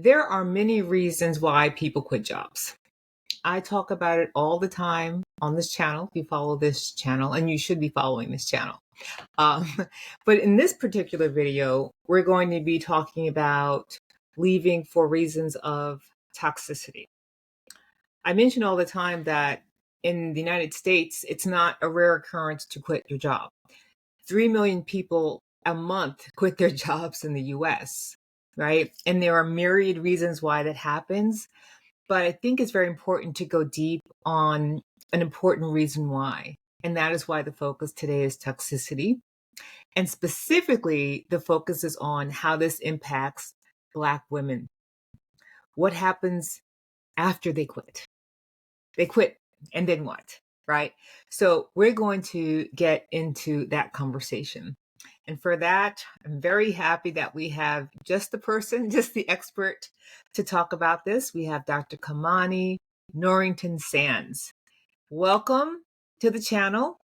There are many reasons why people quit jobs. I talk about it all the time on this channel. If you follow this channel, and you should be following this channel. Um, but in this particular video, we're going to be talking about leaving for reasons of toxicity. I mention all the time that in the United States, it's not a rare occurrence to quit your job. 3 million people a month quit their jobs in the US, right? And there are myriad reasons why that happens. But I think it's very important to go deep on an important reason why. And that is why the focus today is toxicity. And specifically, the focus is on how this impacts Black women. What happens after they quit? They quit, and then what, right? So we're going to get into that conversation. And for that, I'm very happy that we have just the person, just the expert to talk about this. We have Dr. Kimani Norrington-Sands. Welcome to the channel.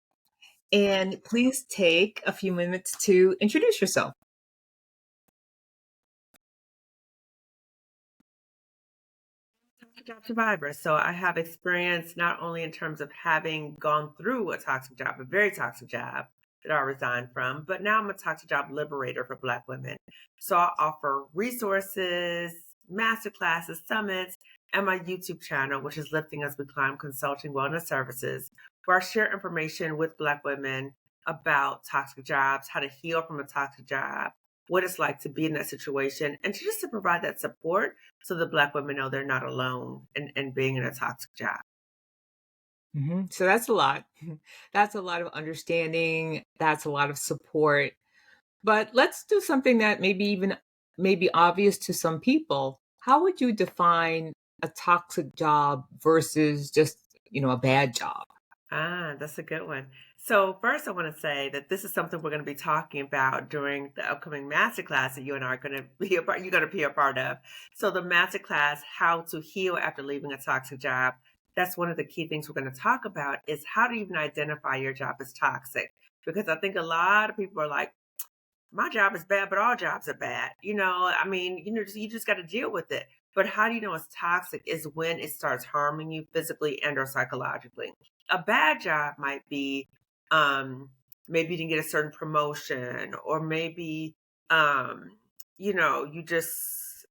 And please take a few minutes to introduce yourself. Job survivor. So I have experience not only in terms of having gone through a toxic job, a very toxic job that I resigned from, but now I'm a toxic job liberator for Black women. So I offer resources, masterclasses, summits, and my YouTube channel, which is Lifting As We Climb Consulting Wellness Services, where I share information with Black women about toxic jobs, how to heal from a toxic job, what it's like to be in that situation, and just to provide that support so the Black women know they're not alone in being in a toxic job. So that's a lot. That's a lot of understanding. That's a lot of support. But let's do something that may be obvious to some people. How would you define a toxic job versus just, a bad job? That's a good one. So first, I want to say that this is something we're going to be talking about during the upcoming masterclass that you and I are going to be a part. You're going to be a part of. So the masterclass, how to heal after leaving a toxic job. That's one of the key things we're going to talk about is how to even identify your job as toxic. Because I think a lot of people are like, my job is bad, but all jobs are bad. You just got to deal with it. But how do you know it's toxic is when it starts harming you physically and or psychologically. A bad job might be maybe you didn't get a certain promotion, or maybe you just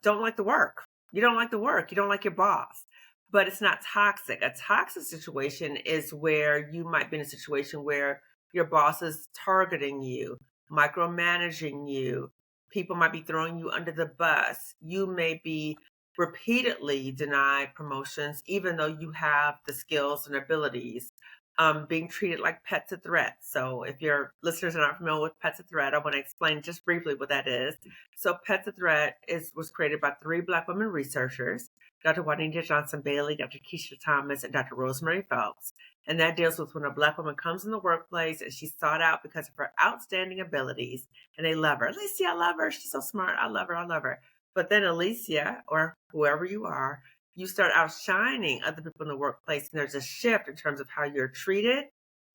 don't like the work. You don't like the work. You don't like your boss. But it's not toxic. A toxic situation is where you might be in a situation where your boss is targeting you, micromanaging you. People might be throwing you under the bus. You may be repeatedly denied promotions, even though you have the skills and abilities. Being treated like pets a threat. So if your listeners are not familiar with pets a threat, I want to explain just briefly what that is. So pets a threat was created by 3 Black women researchers, Dr. Juanita Johnson Bailey, Dr. Keisha Thomas, and Dr. Rosemary Phelps. And that deals with when a Black woman comes in the workplace and she's sought out because of her outstanding abilities, and they love her. Alisia, I love her. She's so smart. I love her. I love her. But then Alisia, or whoever you are, you start outshining other people in the workplace, and there's a shift in terms of how you're treated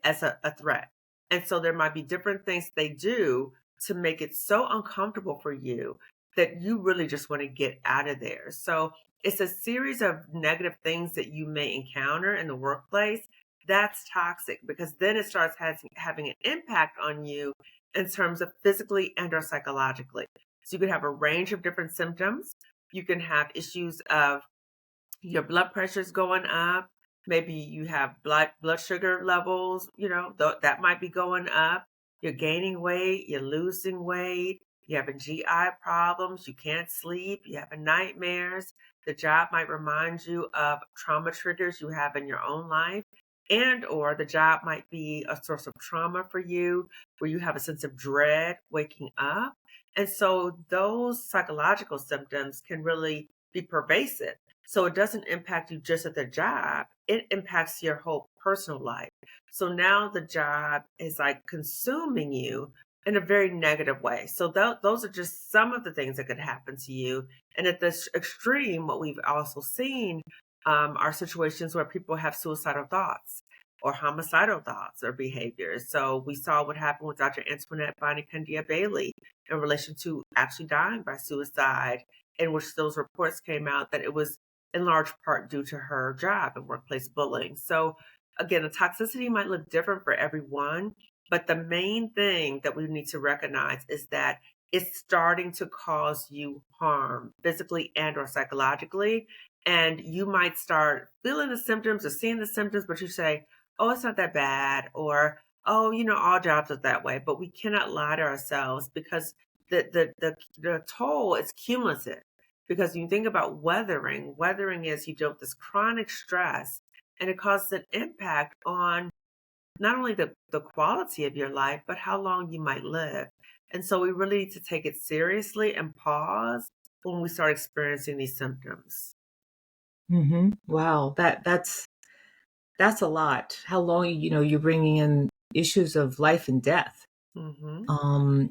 as a threat. And so there might be different things they do to make it so uncomfortable for you that you really just want to get out of there. So it's a series of negative things that you may encounter in the workplace. That's toxic, because then it starts having an impact on you in terms of physically and or psychologically. So you could have a range of different symptoms. You can have issues of your blood pressure's going up. Maybe you have blood sugar levels, that might be going up. You're gaining weight, you're losing weight, you're having GI problems, you can't sleep, you're having nightmares. The job might remind you of trauma triggers you have in your own life, and or the job might be a source of trauma for you, where you have a sense of dread waking up. And so those psychological symptoms can really be pervasive. So it doesn't impact you just at the job, it impacts your whole personal life. So now the job is like consuming you in a very negative way. So those are just some of the things that could happen to you. And at this extreme, what we've also seen are situations where people have suicidal thoughts or homicidal thoughts or behaviors. So we saw what happened with Dr. Antoinette Bonnie Cundia Bailey in relation to actually dying by suicide in which those reports came out that it was in large part due to her job and workplace bullying. So again, the toxicity might look different for everyone, but the main thing that we need to recognize is that it's starting to cause you harm physically and or psychologically. And you might start feeling the symptoms or seeing the symptoms, but you say, oh, it's not that bad, or oh, all jobs are that way. But we cannot lie to ourselves because the toll is cumulative. Because you think about weathering is you deal with this chronic stress, and it causes an impact on not only the quality of your life, but how long you might live. And so we really need to take it seriously and pause when we start experiencing these symptoms. Wow, that's a lot. How long, you're bringing in issues of life and death. Mm-hmm. On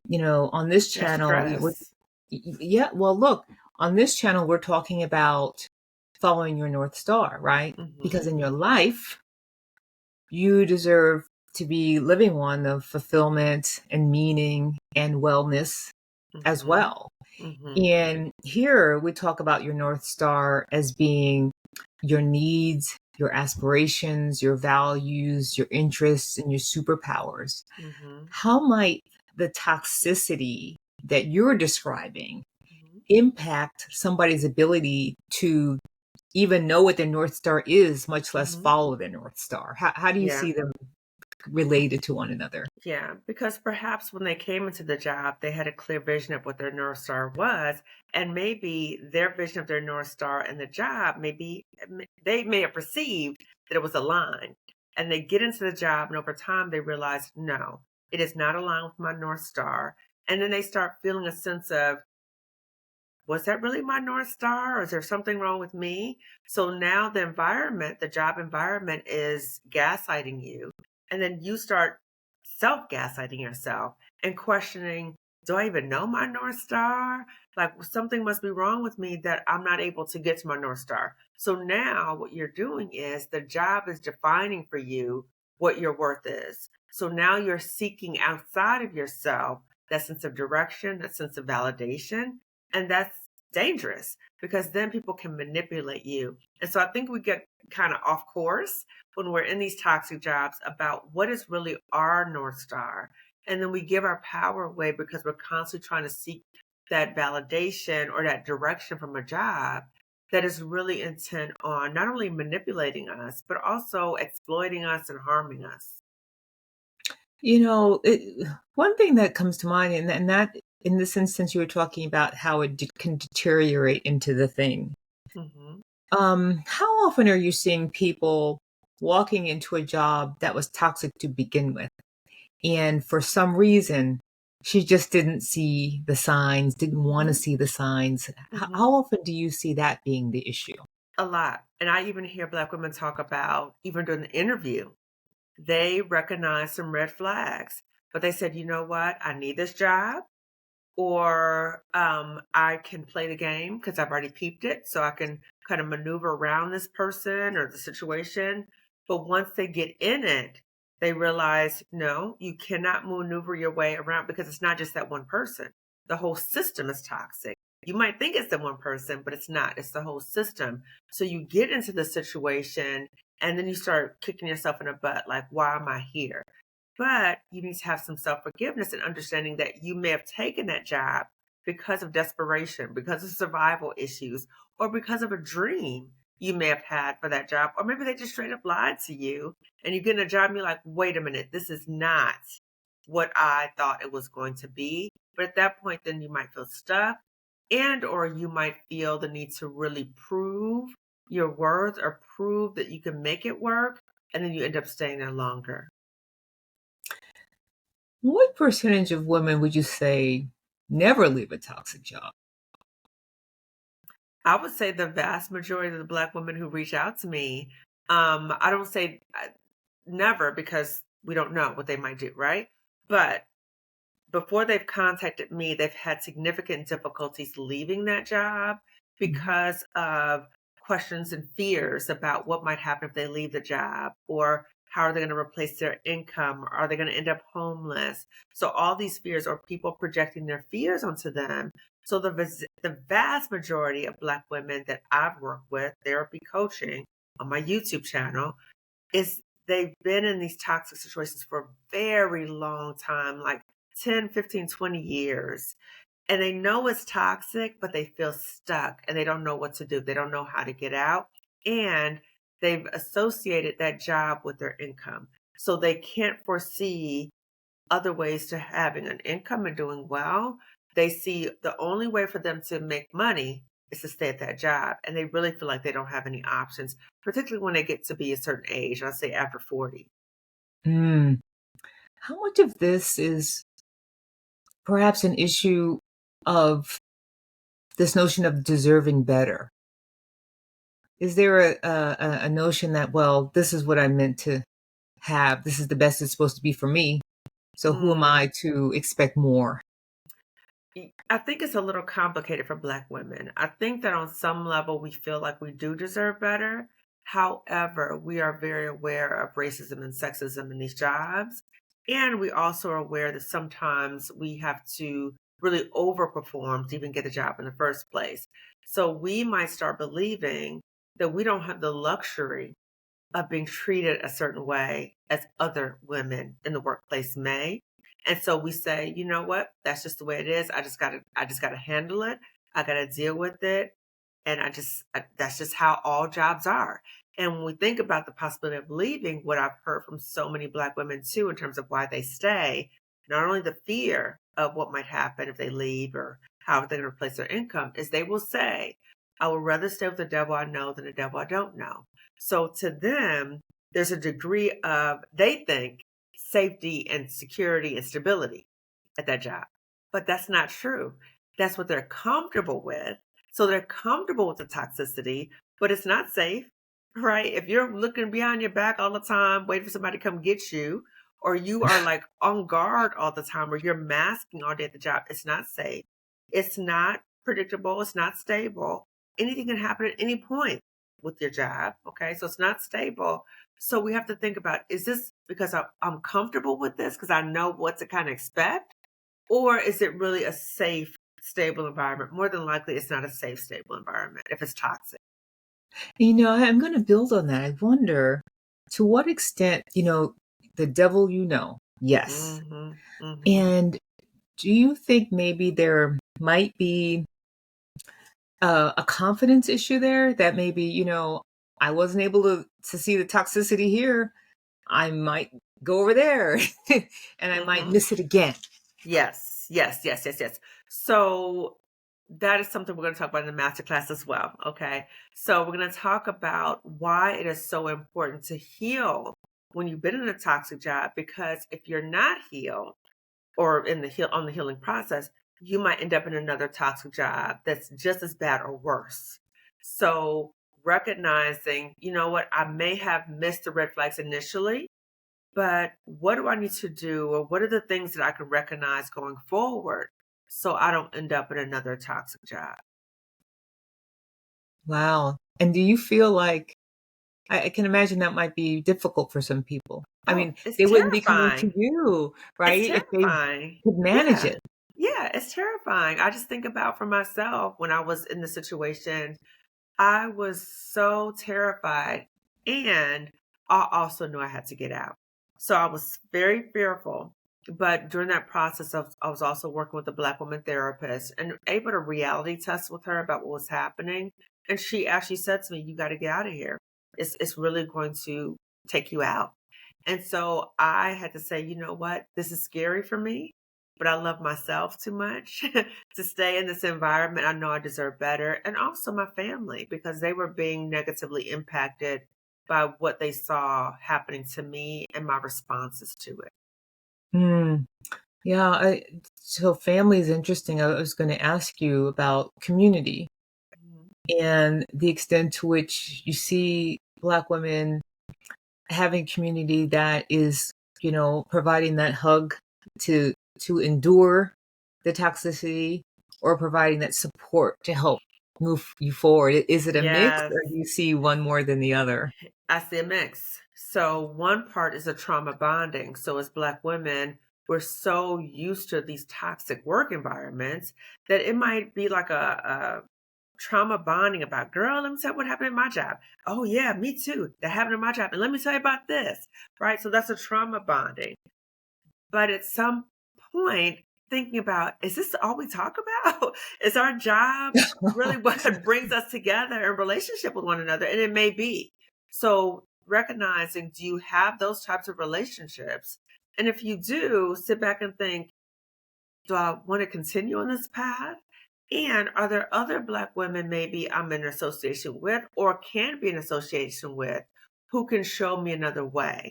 this There's channel, stress. yeah, well, look, on this channel, we're talking about following your North Star, right? Because Mm-hmm. in your life, you deserve to be living one of fulfillment and meaning and wellness as Mm-hmm. well. Mm-hmm. And here we talk about your North Star as being your needs, your aspirations, your values, your interests, and your superpowers. Mm-hmm. How might the toxicity that you're describing Mm-hmm. impact somebody's ability to even know what their North Star is, much less Mm-hmm. follow their North Star? How do you Yeah. see them related to one another? Yeah, because perhaps when they came into the job, they had a clear vision of what their North Star was, and maybe their vision of their North Star and the job, maybe they may have perceived that it was aligned. And they get into the job, and over time, they realize, no, it is not aligned with my North Star. And then they start feeling a sense of, was that really my North Star? Or is there something wrong with me? So now the environment, the job environment is gaslighting you. And then you start self gaslighting yourself and questioning, do I even know my North Star? Like something must be wrong with me that I'm not able to get to my North Star. So now what you're doing is the job is defining for you what your worth is. So now you're seeking outside of yourself that sense of direction, that sense of validation. And that's dangerous because then people can manipulate you. And so I think we get kind of off course when we're in these toxic jobs about what is really our North Star. And then we give our power away because we're constantly trying to seek that validation or that direction from a job that is really intent on not only manipulating us, but also exploiting us and harming us. One thing that comes to mind, and that in this instance, you were talking about how it can deteriorate into the thing. Hmm. How often are you seeing people walking into a job that was toxic to begin with? And for some reason, she just didn't see the signs, didn't want to Hmm. see the signs. How Hmm. often do you see that being the issue? A lot. And I even hear Black women talk about, even during the interview, they recognized some red flags, but they said, you know what? I need this job, or I can play the game because I've already peeped it. So I can kind of maneuver around this person or the situation. But once they get in it, they realize, no, you cannot maneuver your way around because it's not just that one person. The whole system is toxic. You might think it's the one person, but it's not. It's the whole system. So you get into the situation and then you start kicking yourself in the butt, like, why am I here? But you need to have some self forgiveness and understanding that you may have taken that job because of desperation, because of survival issues, or because of a dream you may have had for that job. Or maybe they just straight up lied to you and you get in a job and you're like, wait a minute, this is not what I thought it was going to be. But at that point, then you might feel stuck and or you might feel the need to really prove your worth or prove that you can make it work. And then you end up staying there longer. What percentage of women would you say never leave a toxic job? I would say the vast majority of the Black women who reach out to me, I don't say never because we don't know what they might do, right? But before they've contacted me, they've had significant difficulties leaving that job Mhm. because of questions and fears about what might happen if they leave the job, or How are they going to replace their income? Are they going to end up homeless? So all these fears, or people projecting their fears onto them. So the vast majority of Black women that I've worked with, therapy coaching on my YouTube channel, is they've been in these toxic situations for a very long time, like 10, 15, 20 years. And they know it's toxic, but they feel stuck and they don't know what to do. They don't know how to get out. And they've associated that job with their income. So they can't foresee other ways to having an income and doing well. They see the only way for them to make money is to stay at that job. And they really feel like they don't have any options, particularly when they get to be a certain age, I'll say after 40. Mm. How much of this is perhaps an issue of this notion of deserving better? Is there a notion that, well, this is what I meant to have. This is the best it's supposed to be for me. So who am Mm. I to expect more? I think it's a little complicated for Black women. I think that on some level we feel like we do deserve better. However, we are very aware of racism and sexism in these jobs. And we also are aware that sometimes we have to really overperform to even get the job in the first place. So we might start believing that we don't have the luxury of being treated a certain way as other women in the workplace may. And so we say, you know what? That's just the way it is. I just gotta handle it. I gotta deal with it. And that's just how all jobs are. And when we think about the possibility of leaving, what I've heard from so many Black women too, in terms of why they stay, not only the fear of what might happen if they leave or how they're going to replace their income, is they will say, I would rather stay with the devil I know than the devil I don't know. So to them, there's a degree of, they think, safety and security and stability at that job. But that's not true. That's what they're comfortable with. So they're comfortable with the toxicity, but it's not safe, right? If you're looking behind your back all the time, waiting for somebody to come get you, or you are like on guard all the time, or you're masking all day at the job, it's not safe. It's not predictable. It's not stable. Anything can happen at any point with your job. Okay. So it's not stable. So we have to think about, is this because I'm comfortable with this because I know what to kind of expect? Or is it really a safe, stable environment? More than likely, it's not a safe, stable environment if it's toxic. I'm going to build on that. I wonder to what extent, the devil, yes. Hmm. Hmm. And do you think maybe there might be a confidence issue there that maybe, I wasn't able to see the toxicity here. I might go over there and I might Hmm. miss it again. Yes, yes, yes, yes, yes. So that is something we're going to talk about in the masterclass as well. Okay. So we're going to talk about why it is so important to heal when you've been in a toxic job, because if you're not healed or on the healing process, you might end up in another toxic job that's just as bad or worse. So recognizing, you know what, I may have missed the red flags initially, but what do I need to do, or what are the things that I can recognize going forward so I don't end up in another toxic job? Wow. And do you feel like I can imagine that might be difficult for some people? I Oh, mean, it's they wouldn't be coming to terrifying. you, It's right? If they terrifying. could manage Yeah. it. Yeah, it's terrifying. I just think about for myself when I was in the situation, I was so terrified. And I also knew I had to get out. So I was very fearful. But during that process of, I was also working with a Black woman therapist and able to reality test with her about what was happening. And she actually said to me, you got to get out of here. It's really going to take you out. And so I had to say, you know what? This is scary for me, but I love myself too much to stay in this environment. I know I deserve better. And also my family, because they were being negatively impacted by what they saw happening to me and my responses to it. Hmm. Yeah. So family is interesting. I was going to ask you about community Mhm. and the extent to which you see Black women having community that is, providing that hug to endure the toxicity or providing that support to help move you forward. Is it a mix Yes, or do you see one more than the other? I see a mix. So one part is a trauma bonding. So as Black women, we're so used to these toxic work environments that it might be like a trauma bonding about, girl, let me tell you what happened in my job. Oh yeah, me too. That happened in my job. And let me tell you about this, right? So that's a trauma bonding. But at some point, thinking about, is this all we talk about? Is our job really what brings us together in relationship with one another? And it may be. So recognizing, do you have those types of relationships? And if you do, sit back and think, do I want to continue on this path? And are there other Black women maybe I'm in association with or can be in association with who can show me another way?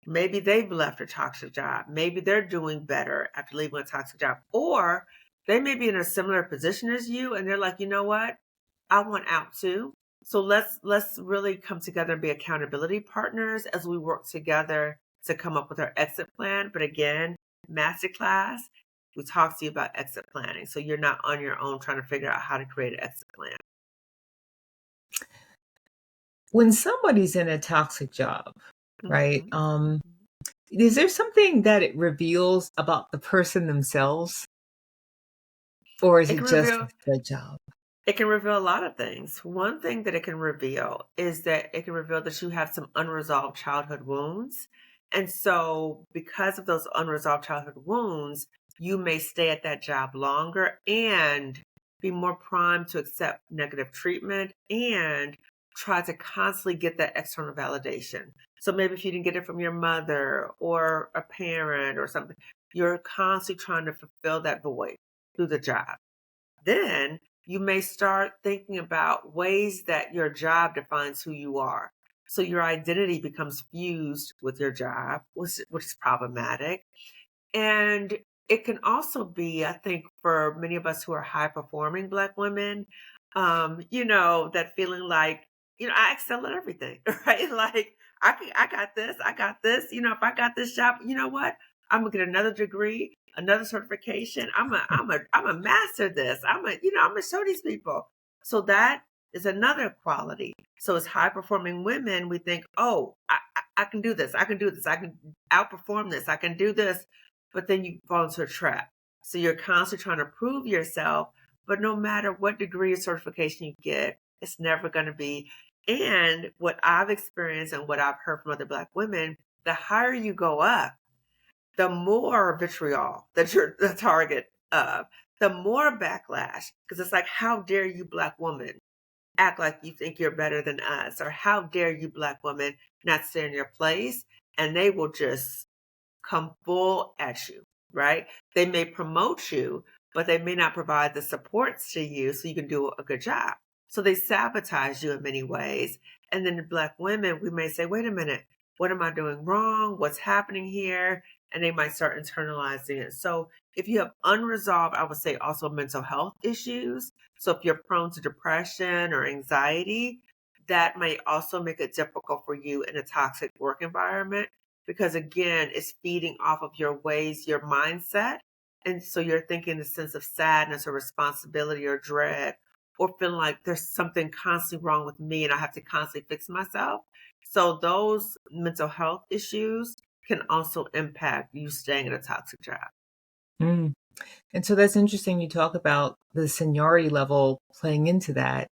Maybe they've left a toxic job. Maybe they're doing better after leaving a toxic job. Or they may be in a similar position as you and they're like, you know what? I want out too. So let's really come together and be accountability partners as we work together to come up with our exit plan. But again, Masterclass, we talk to you about exit planning. So you're not on your own trying to figure out how to create an exit plan. When somebody's in a toxic job, right? Mhm. Is there something that it reveals about the person themselves, or is It it can just reveal the job? It can reveal a lot of things. One thing that it can reveal is that it can reveal that you have some unresolved childhood wounds. And so, because of those unresolved childhood wounds, you may stay at that job longer and be more primed to accept negative treatment and try to constantly get that external validation. So, maybe if you didn't get it from your mother or a parent or something, you're constantly trying to fulfill that void through the job. Then you may start thinking about ways that your job defines who you are. So your identity becomes fused with your job, which is problematic. And it can also be, I think, for many of us who are high performing Black women, that feeling like, I excel at everything, right? Like I got this, I got this. If I got this job, you know what? I'm gonna get another degree, another certification. I'm a master this. I'm gonna show these people. So that is another quality. So as high performing women, we think, oh, I can do this. I can do this. I can outperform this. I can do this, but then you fall into a trap. So you're constantly trying to prove yourself, but no matter what degree or certification you get, it's never going to be. And what I've experienced and what I've heard from other Black women, the higher you go up, the more vitriol that you're the target of, the more backlash. Because it's like, how dare you, Black woman, act like you think you're better than us? Or how dare you, Black woman, not stay in your place? And they will just come full at you, right? They may promote you, but they may not provide the supports to you so you can do a good job. So they sabotage you in many ways. And then the Black women, we may say, wait a minute, what am I doing wrong? What's happening here? And they might start internalizing it. So if you have unresolved, I would say also mental health issues. So if you're prone to depression or anxiety, that may also make it difficult for you in a toxic work environment because again, it's feeding off of your ways, your mindset. And so you're thinking the sense of sadness or responsibility or dread or feeling like there's something constantly wrong with me and I have to constantly fix myself. So those mental health issues can also impact you staying in a toxic job. Mm. And so that's interesting. You talk about the seniority level playing into that.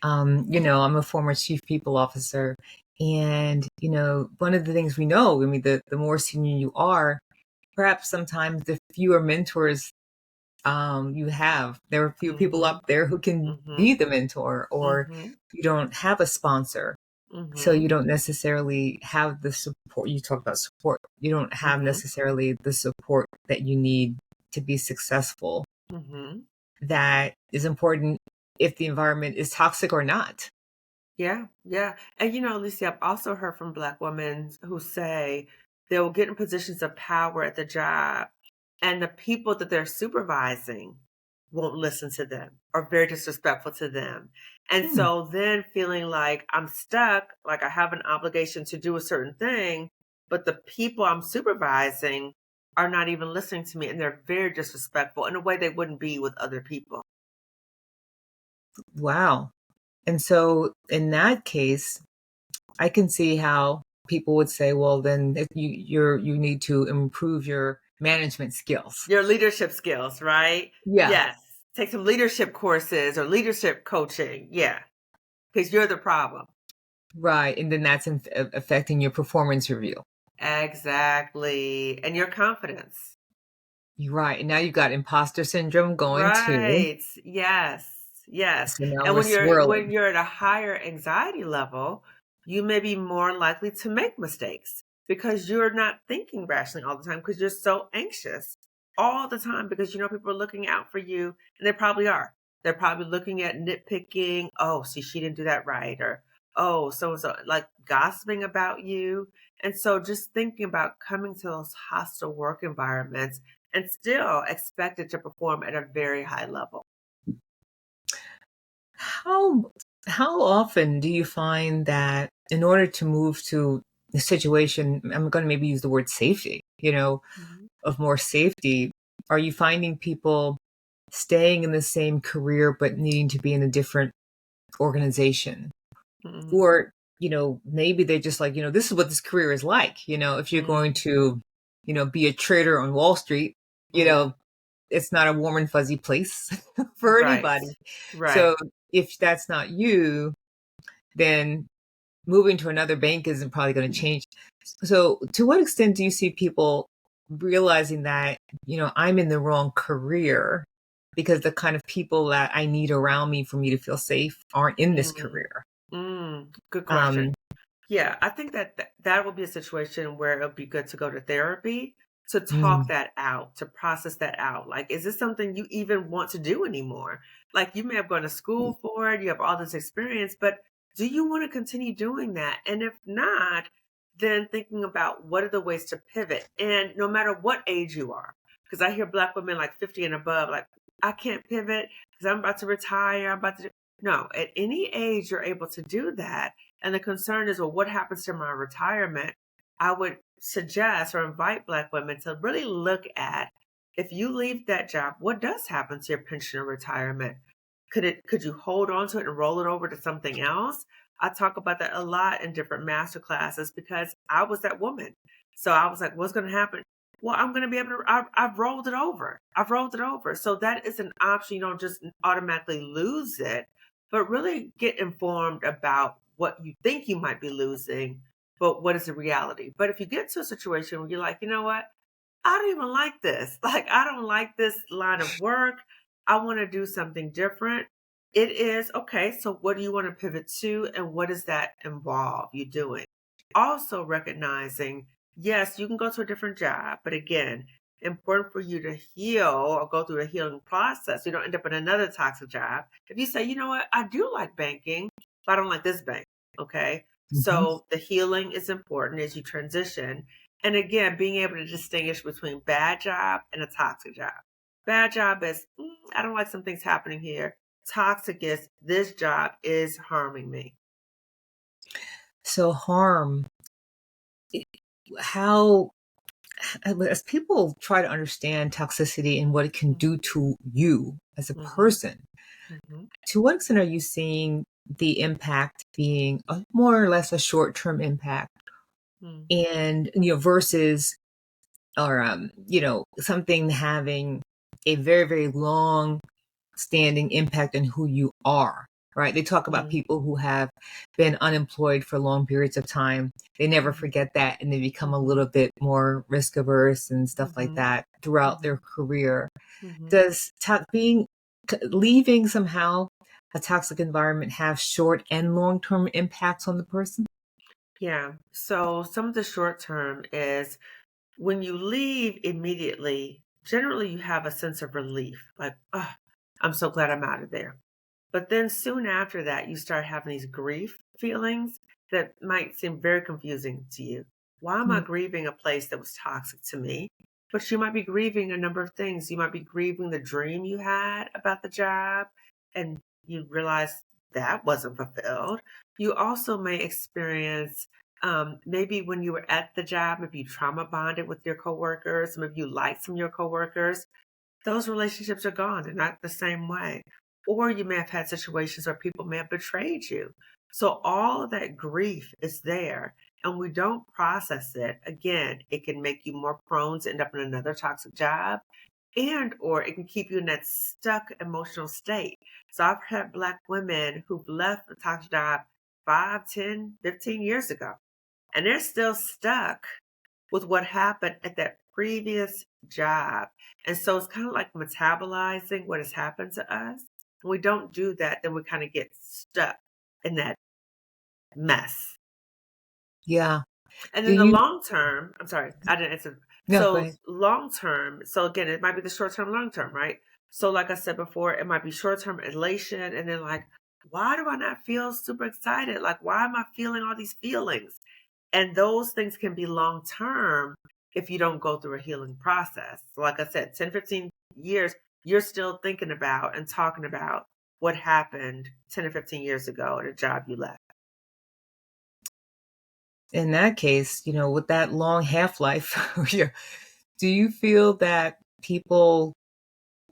I'm a former chief people officer. And, one of the things we know, I mean, the more senior you are, perhaps sometimes the fewer mentors you have. There are few people Mm-hmm. up there who can Mm-hmm. be the mentor, or Mm-hmm. you don't have a sponsor. So Mm-hmm. you don't necessarily have the support. You talk about support. You don't have Mm-hmm. necessarily the support that you need to be successful. Mm-hmm. That is important if the environment is toxic or not. Yeah, yeah. And Alicia, I've also heard from Black women who say they'll get in positions of power at the job, and the people that they're supervising won't listen to them or very disrespectful to them. And Hmm. so then feeling like I'm stuck, like I have an obligation to do a certain thing, but the people I'm supervising are not even listening to me and they're very disrespectful in a way they wouldn't be with other people. Wow. And so in that case, I can see how people would say, well, then you need to improve your management skills. Your leadership skills, right? Yeah. Yes. Take some leadership courses or leadership coaching. Yeah. Because you're the problem. Right. And then that's affecting your performance review. Exactly. And your confidence. Right. And now you've got imposter syndrome going too. Right. Yes. Yes. So now And we're when swirling. you're at a higher anxiety level, you may be more likely to make mistakes because you're not thinking rationally all the time because you're so anxious all the time because you know people are looking out for you and they probably are. They're probably looking at nitpicking, oh, see, she didn't do that right, or oh, so and so, like gossiping about you. And so just thinking about coming to those hostile work environments and still expected to perform at a very high level. How how often do you find that in order to move to a situation, I'm going to maybe use the word safety, Mhm. of more safety, are you finding people staying in the same career but needing to be in a different organization? Mhm. Or, maybe they just like, this is what this career is like. If you're going Mhm. to, be a trader on Wall Street, you Mhm. know, it's not a warm and fuzzy place for Right. anybody. Right. So if that's not you, then moving to another bank isn't probably going to change. So to what extent do you see people realizing that, I'm in the wrong career because the kind of people that I need around me for me to feel safe aren't in this Mm. career? Good question. Um, Yeah, I think that will be a situation where it'll be good to go to therapy to talk mm, that out, to process that out. Like, is this something you even want to do anymore? Like, you may have gone to school for it, you have all this experience, but do you want to continue doing that? And if not, then thinking about what are the ways to pivot. And no matter what age you are, because I hear Black women like 50 and above, like, I can't pivot because I'm about to retire. I'm about to. No, at any age, you're able to do that. And the concern is, well, what happens to my retirement? I would suggest or invite Black women to really look at if you leave that job, what does happen to your pension or retirement? Could you hold on to it and roll it over to something else? I talk about that a lot in different master classes because I was that woman. So I was like, what's going to happen? Well, I'm going to be able to, I've rolled it over. I've rolled it over. So that is an option. You don't just automatically lose it, but really get informed about what you think you might be losing, but what is the reality. But if you get to a situation where you're like, you know what? I don't even like this. Like, I don't like this line of work. I want to do something different. It is okay. So, what do you want to pivot to? And what does that involve you doing? Also, recognizing, yes, you can go to a different job, but again, important for you to heal or go through a healing process. You don't end up in another toxic job. If you say, you know what, I do like banking, but I don't like this bank. Okay. mhm. So, the healing is important as you transition. And again, being able to distinguish between bad job and a toxic job. Bad job is, I don't like some things happening here. Toxic is, this job is harming me. So harm, i- how, as people try to understand toxicity and what it can do to you as a Mm-hmm. person, Mm-hmm. to what extent are you seeing the impact being more or less a short-term impact Mm-hmm. and, versus, or, something having a very, very long standing impact on who you are, right? They talk about people who have been unemployed for long periods of time. They never Mm-hmm. forget that and they become a Mm-hmm. little bit more risk averse and stuff like Mm-hmm. that throughout Mm-hmm. their career. Mm-hmm. Does leaving somehow a toxic environment have short and long term impacts on the person? Yeah. So some of the short term is when you leave immediately, generally you have a sense of relief, like, oh, I'm so glad I'm out of there. But then soon after that, you start having these grief feelings that might seem very confusing to you. Why am I Mm. grieving a place that was toxic to me? But you might be grieving a number of things. You might be grieving the dream you had about the job and you realize that wasn't fulfilled. You also may experience maybe when you were at the job, maybe you trauma bonded with your coworkers, maybe you liked some of your coworkers, those relationships are gone. They're not the same way. Or you may have had situations where people may have betrayed you. So all of that grief is there. and we don't process it, again, it can make you more prone to end up in another toxic job, and or it can keep you in that stuck emotional state. So I've had Black women who've left a toxic job 5, 10, 15 years ago, and they're still stuck with what happened at that previous job. And so it's kind of like metabolizing what has happened to us. When we don't do that, then we kind of get stuck in that mess. Yeah. And Do in the you long term, I'm sorry, I didn't answer. No, go So ahead. long term, so again, it might be the short term, long term, right? So like I said before, it might be short term elation, and then like, why do I not feel super excited? Like, why am I feeling all these feelings? And those things can be long term if you don't go through a healing process. So like I said, 10, 15 years, you're still thinking about and talking about what happened 10 or 15 years ago at a job you left. In that case, with that long half-life, yeah, do you feel that people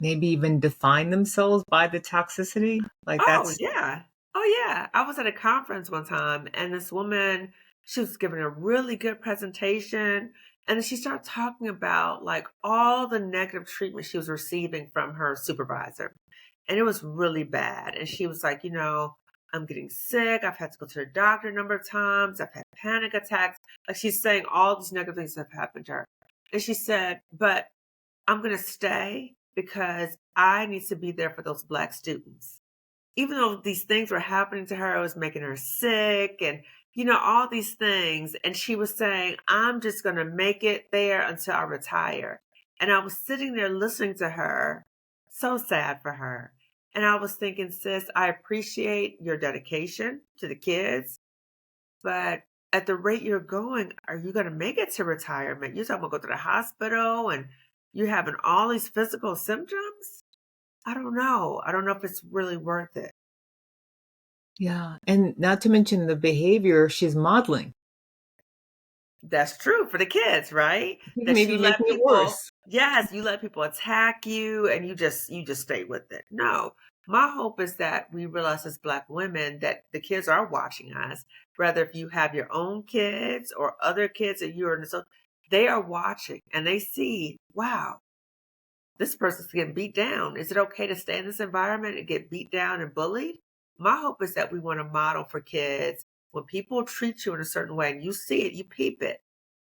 maybe even define themselves by the toxicity? Like Oh, that's yeah. Oh, yeah. I was at a conference one time and this woman, she was giving a really good presentation. And then she started talking about like all the negative treatment she was receiving from her supervisor. And it was really bad. And she was like, I'm getting sick. I've had to go to the doctor a number of times. I've had panic attacks. Like she's saying all these negative things have happened to her. And she said, but I'm going to stay because I need to be there for those Black students. Even though these things were happening to her, it was making her sick and, all these things. And she was saying, I'm just going to make it there until I retire. And I was sitting there listening to her, so sad for her. And I was thinking, sis, I appreciate your dedication to the kids, but at the rate you're going, are you going to make it to retirement? You're talking about go to the hospital and you're having all these physical symptoms. I don't know. I don't know if it's really worth it. Yeah, and not to mention the behavior she's modeling. That's true for the kids, right? That you Maybe let making it people, worse. yes, you let people attack you and you just stay with it. No. My hope is that we realize as Black women that the kids are watching us, whether if you have your own kids or other kids that you're in, so they are watching and they see, wow, this person's getting beat down. Is it okay to stay in this environment and get beat down and bullied? My hope is that we want to model for kids when people treat you in a certain way and you see it, you peep it,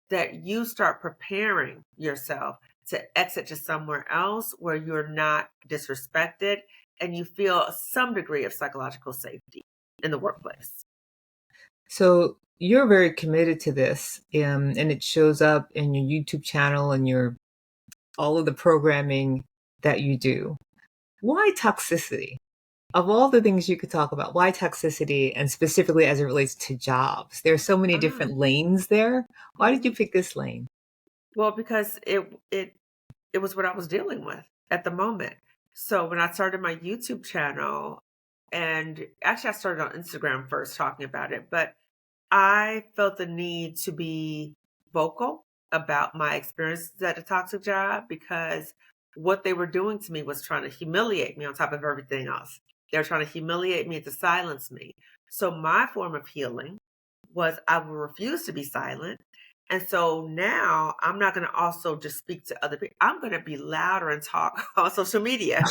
that you start preparing yourself to exit to somewhere else where you're not disrespected and you feel some degree of psychological safety in the workplace. So you're very committed to this, and it shows up in your YouTube channel and your all of the programming that you do. Why toxicity? Of all the things you could talk about, why toxicity, and specifically as it relates to jobs? There are so many Ah, different lanes there. Why did you mhm. pick this lane? Well, because it was what I was dealing with at the moment. So when I started my YouTube channel, and actually I started on Instagram first talking about it, but I felt the need to be vocal about my experiences at a toxic job because what they were doing to me was trying to humiliate me on top of everything else. They were trying to humiliate me to silence me. So my form of healing was I will refuse to be silent. And so now I'm not going to also just speak to other people. I'm going to be louder and talk on social media,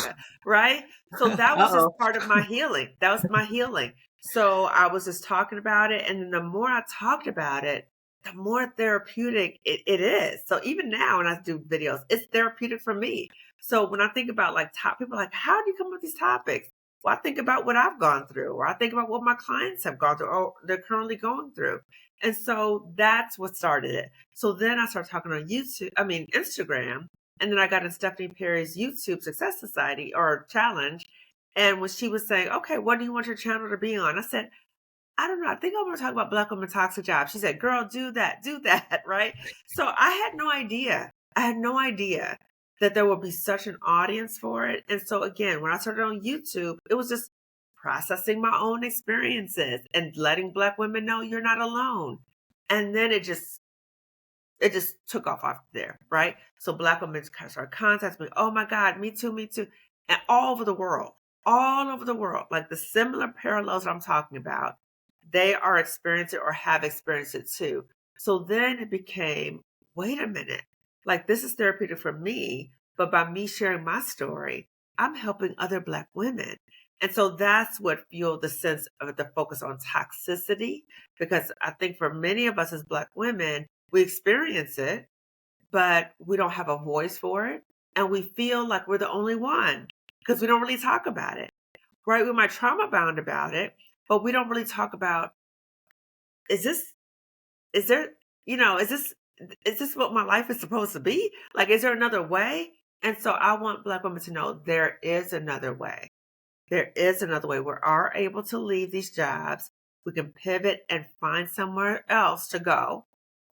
right? So that was just Uh-oh. part of my healing. That was my healing. So I was just talking about it. And then the more I talked about it, the more therapeutic it is. So even now when I do videos, it's therapeutic for me. So when I think about like top people, are like, how do you come up with these topics? Well, I think about what I've gone through, or I think about what my clients have gone through, or they're currently going through. And so that's what started it. So then I started talking on Instagram. And then I got in Stephanie Perry's YouTube Success Society or challenge. And when she was saying, okay, what do you want your channel to be on? I said, I don't know. I think I want to talk about Black women toxic jobs. She said, girl, do that. Right. So I had no idea. I had no idea that there would be such an audience for it. And so again, when I started on YouTube, it was just processing my own experiences and letting Black women know you're not alone. And then it just took off there, right? So Black women started contacting me. Oh my God, me too, me too. And all over the world, like the similar parallels I'm talking about, they are experiencing or have experienced it too. So then it became, wait a minute, like this is therapeutic for me, but by me sharing my story, I'm helping other Black women. And so that's what fueled the sense of the focus on toxicity, because I think for many of us as Black women, we experience it, but we don't have a voice for it. And we feel like we're the only one because we don't really talk about it, right? We might trauma bound about it, but we don't really talk about, is this, is there, is this what my life is supposed to be? Like, is there another way? And so I want Black women to know there is another way. There is another way. We are able to leave these jobs. We can pivot and find somewhere else to go,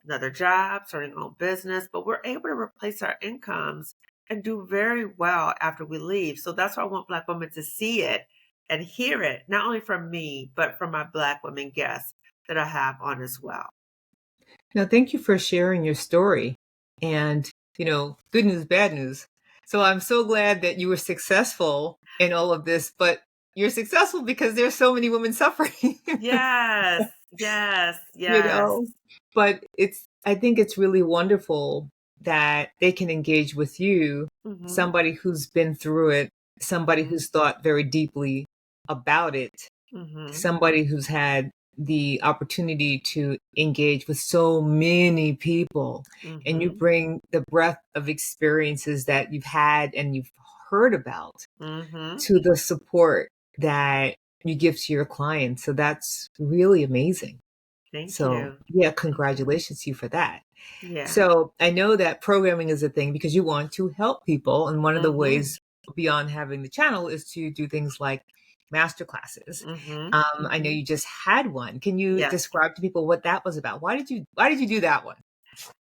another job, starting our own business, but we're able to replace our incomes and do very well after we leave. So that's why I want Black women to see it and hear it, not only from me, but from my Black women guests that I have on as well. Now, thank you for sharing your story and, good news, bad news. So I'm so glad that you were successful in all of this, but you're successful because there's so many women suffering. Yes, yes, you yes. know, but I think it's really wonderful that they can engage with you, Mm-hmm. somebody who's been through it, somebody Mm-hmm. who's thought very deeply about it, Mm-hmm. somebody who's had the opportunity to engage with so many people, and you Mm-hmm. bring the breadth of experiences that you've had and you've heard about Mm-hmm. to the support that you give to your clients. So that's really amazing. Thank So you. yeah, Thank you. congratulations to you for that. Yeah. So I know that programming is a thing because you want to help people. And one of the Mm-hmm. ways beyond having the channel is to do things like master classes. Mm-hmm. I know Mm-hmm. you just had one. Can you Yes. describe to people what that was about? Why did you do that one?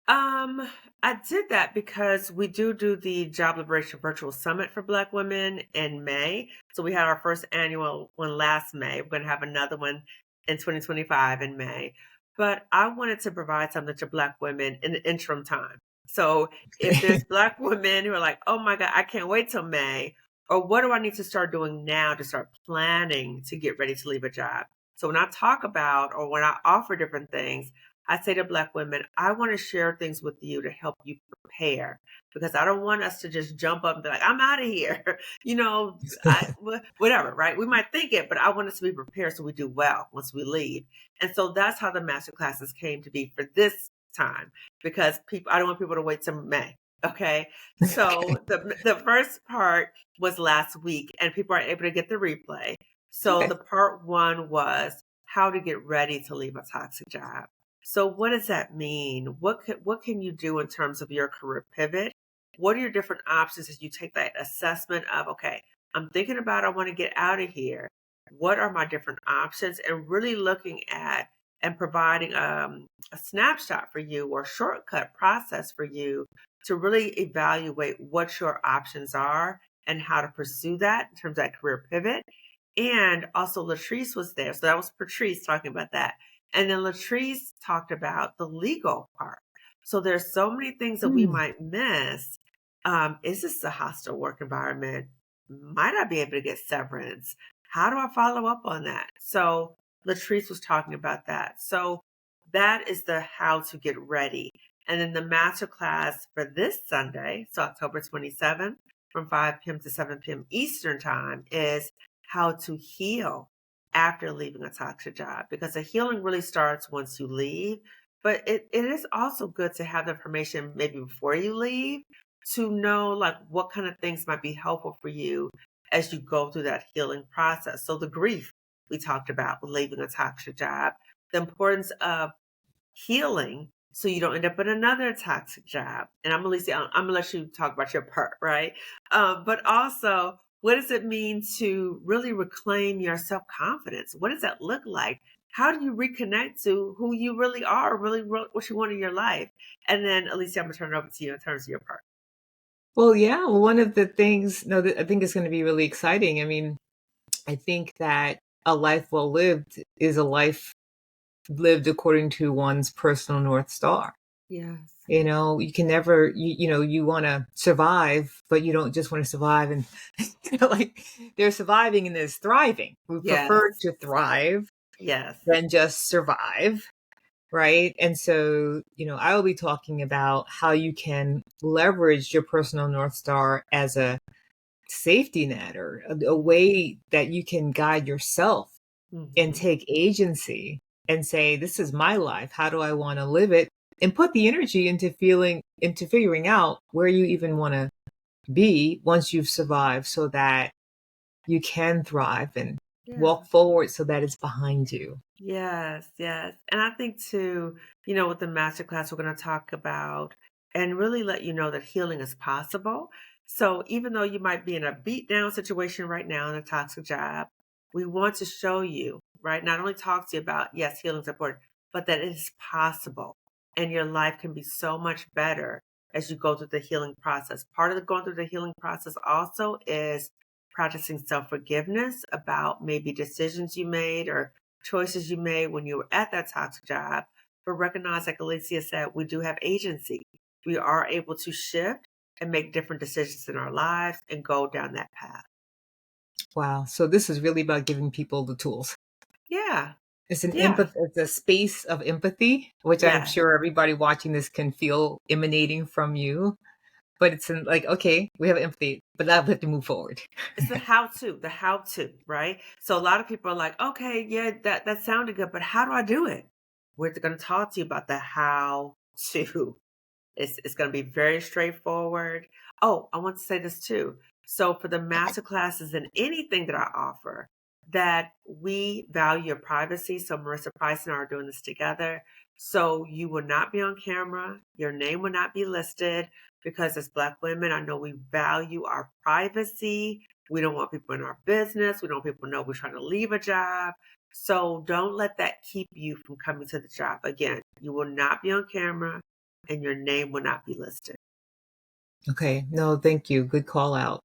Um, I did that because we do the Job Liberation Virtual Summit for Black women in May. So we had our first annual one last May. We're going to have another one in 2025 in May. But I wanted to provide something to Black women in the interim time. So if there's Black women who are like, oh my God, I can't wait till May, or what do I need to start doing now to start planning to get ready to leave a job? So when I talk about or when I offer different things, I say to Black women, I want to share things with you to help you prepare because I don't want us to just jump up and be like, I'm out of here. Whatever, right? We might think it, but I want us to be prepared so we do well once we leave. And so that's how the master classes came to be for this time because I don't want people to wait till May. Okay. So the first part was last week and people are able to get the replay. So Okay. the part one was how to get ready to leave a toxic job. So what does that mean? What can you do in terms of your career pivot? What are your different options as you take that assessment of, okay, I'm thinking about I want to get out of here. What are my different options? And really looking at and providing a snapshot for you or shortcut process for you to really evaluate what your options are and how to pursue that in terms of that career pivot. And also Latrice was there. So that was Patrice talking about that. And then Latrice talked about the legal part. So there's so many things that we Hmm. might miss. Is this a hostile work environment? Might I be able to get severance? How do I follow up on that? So Latrice was talking about that. So that is the how to get ready. And then the master class for this Sunday, so October 27th from 5 p.m. to 7 p.m. Eastern time is how to heal after leaving a toxic job because the healing really starts once you leave. But it is also good to have the information maybe before you leave to know like what kind of things might be helpful for you as you go through that healing process. So the grief we talked about with leaving a toxic job, the importance of healing so you don't end up in another toxic job. And I'm gonna let you talk about your part, right? But also, what does it mean to really reclaim your self confidence? What does that look like? How do you reconnect to who you really are, really what you want in your life? And then, Alisia, I'm gonna turn it over to you in terms of your part. Well, yeah. Well, one of the things, no, that I think is going to be really exciting. I mean, I think that a life well lived is a life lived according to one's personal North Star. Yes. You can never, you want to survive, but you don't just want to survive and, like, there's surviving and there's thriving. We prefer Yes. to thrive, Yes. than just survive, right? And so, I will be talking about how you can leverage your personal North Star as a safety net or a way that you can guide yourself and Hmm. take agency and say, this is my life. How do I want to live it? And put the energy into figuring out where you even want to be once you've survived so that you can thrive and Yeah. walk forward so that it's behind you. Yes, yes. And I think too, with the masterclass, we're going to talk about and really let you know that healing is possible. So even though you might be in a beat down situation right now in a toxic job, we want to show you, right? Not only talk to you about, yes, healing is important, but that it is possible and your life can be so much better as you go through the healing process. Part of the going through the healing process also is practicing self forgiveness about maybe decisions you made or choices you made when you were at that toxic job, but recognize, like Alicia said, we do have agency. We are able to shift and make different decisions in our lives and go down that path. Wow. So this is really about giving people the tools. Yeah. Yeah. It's a space of empathy, which I'm Yes. sure everybody watching this can feel emanating from you. But it's like, okay, we have empathy, but now we have to move forward. It's the how to, right? So a lot of people are like, okay, yeah, that sounded good, but how do I do it? We're going to talk to you about the how to. It's going to be very straightforward. Oh, I want to say this too. So for the master classes and anything that I offer, that we value your privacy. So Marissa Price and I are doing this together. So you will not be on camera. Your name will not be listed because as Black women, I know we value our privacy. We don't want people in our business. We don't want people to know we're trying to leave a job. So don't let that keep you from coming to the job. Again, you will not be on camera and your name will not be listed. Okay. No, thank you. Good call out.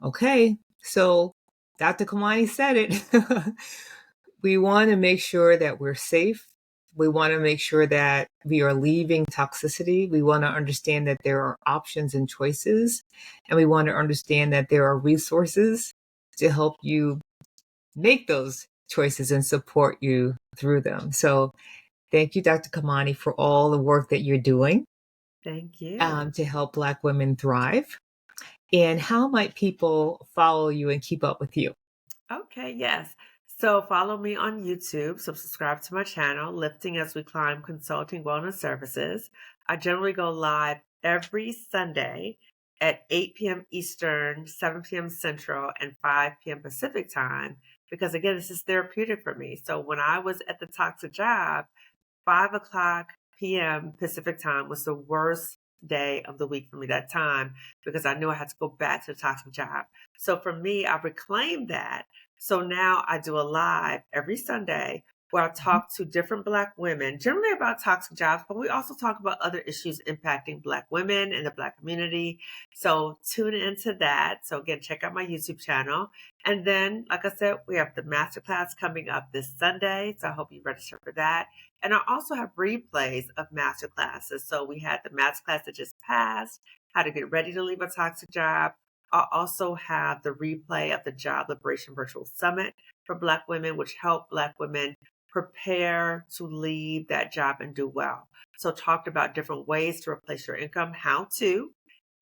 Okay. So Dr. Kamani said it. We want to make sure that we're safe. We want to make sure that we are leaving toxicity. We want to understand that there are options and choices. And we want to understand that there are resources to help you make those choices and support you through them. So thank you, Dr. Kamani, for all the work that you're doing Thank you. to help Black women thrive. And how might people follow you and keep up with you? Okay, yes. So follow me on YouTube. So subscribe to my channel, Lifting as We Climb Consulting Wellness Services. I generally go live every Sunday at 8 p.m. Eastern, 7 p.m. Central, and 5 p.m. Pacific time. Because again, this is therapeutic for me. So when I was at the toxic job, 5 o'clock p.m. Pacific time was the worst day of the week for me that time because I knew I had to go back to the toxic job. So for me, I reclaimed that. So now I do a live every Sunday where I talk to different Black women, generally about toxic jobs, but we also talk about other issues impacting Black women and the Black community. So tune into that. So again, check out my YouTube channel. And then, like I said, we have the masterclass coming up this Sunday. So I hope you register for that. And I also have replays of master classes. So we had the master class that just passed, how to get ready to leave a toxic job. I also have the replay of the Job Liberation Virtual Summit for Black women, which help Black women prepare to leave that job and do well. So talked about different ways to replace your income, how to,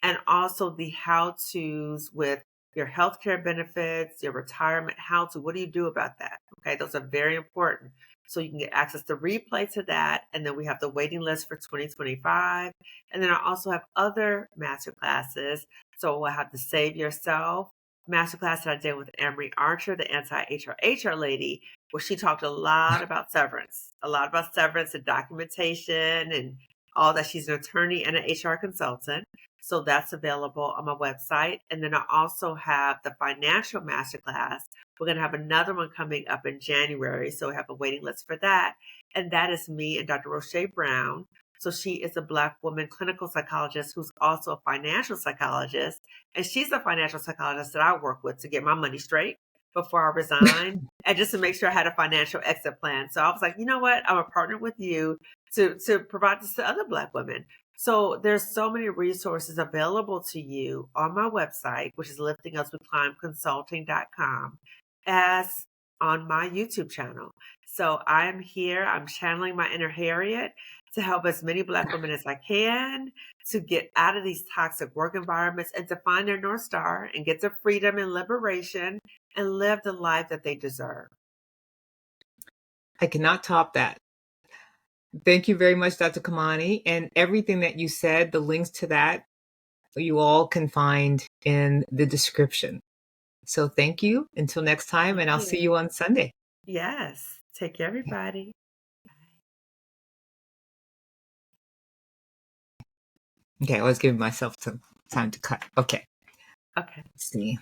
and also the how to's with your healthcare benefits, your retirement, how to, what do you do about that? Okay, those are very important. So you can get access to replay to that. And then we have the waiting list for 2025. And then I also have other master classes. So we'll have the Save Yourself masterclass that I did with Emery Archer, the anti-HR lady, where she talked a lot about severance and documentation and all that. She's an attorney and an HR consultant. So that's available on my website. And then I also have the financial masterclass. We're going to have another one coming up in January. So we have a waiting list for that. And that is me and Dr. Roche Brown. So she is a Black woman clinical psychologist who's also a financial psychologist. And she's a financial psychologist that I work with to get my money straight before I resign and just to make sure I had a financial exit plan. So I was like, you know what? I'm a partner with you to provide this to other Black women. So there's so many resources available to you on my website, which is liftingasweclimbconsulting.com, as on my YouTube channel. So I am here. I'm channeling my inner Harriet to help as many Black women as I can to get out of these toxic work environments and to find their North Star and get to freedom and liberation and live the life that they deserve. I cannot top that. Thank you very much, Dr. Kamani. And everything that you said, the links to that, you all can find in the description. So thank you. Until next time, and I'll see you on Sunday. Yes. Take care, everybody. Okay, I was giving myself some time to cut. Okay. Okay. Let's see.